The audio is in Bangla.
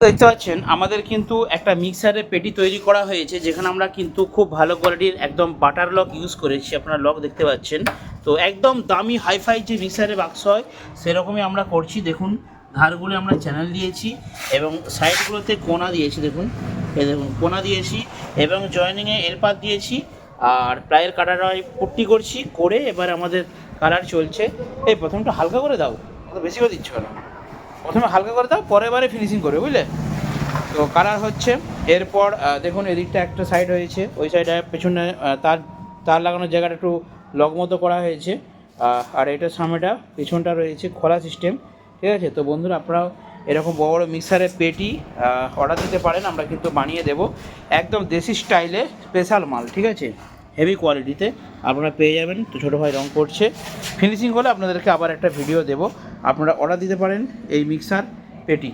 দেখতে পাচ্ছেন আমাদের কিন্তু একটা মিক্সারের পেটি তৈরি করা হয়েছে, যেখানে আমরা কিন্তু খুব ভালো কোয়ালিটির একদম বাটার লক ইউজ করেছি। আপনারা লক দেখতে পাচ্ছেন, তো একদম দামি হাইফাই যে মিক্সারের বাক্স হয় সেরকমই আমরা করছি। দেখুন ধারগুলো আমরা চ্যানেল দিয়েছি এবং সাইডগুলোতে কোনা দিয়েছি। দেখুন এই দেখুন কোনা দিয়েছি এবং জয়েনিংয়ে এলপাত দিয়েছি, আর প্লাইয়ের কাটার পট্টি করছি করে এবার আমাদের কালার চলছে। এই প্রথমটা হালকা করে দাও, বেশি করে দিচ্ছ কেন? প্রথমে হালকা করে দাও, পরের বারে ফিনিশিং করবে, বুঝলে? তো কালার হচ্ছে। এরপর দেখুন এদিকটা একটা সাইড হয়েছে, ওই সাইডে পেছনে তার তার লাগানোর জায়গাটা একটু লক মতো করা হয়েছে, আর এটার সামনেটা পেছনটা রয়েছে খোলা সিস্টেম। ঠিক আছে, তো বন্ধুরা আপনারাও এরকম বড় বড় মিক্সারের পেটি অর্ডার দিতে পারেন, আমরা কিন্তু বানিয়ে দেবো একদম দেশি স্টাইলে, স্পেশাল মাল। ঠিক আছে, হেভি কোয়ালিটিতে আপনারা পেয়ে যাবেন। তো ছোটো ভাই রং করছে, ফিনিশিং হলে আপনাদেরকে আবার একটা ভিডিও দেবো। আপনারা অর্ডার দিতে পারেন এই মিক্সার পেটি।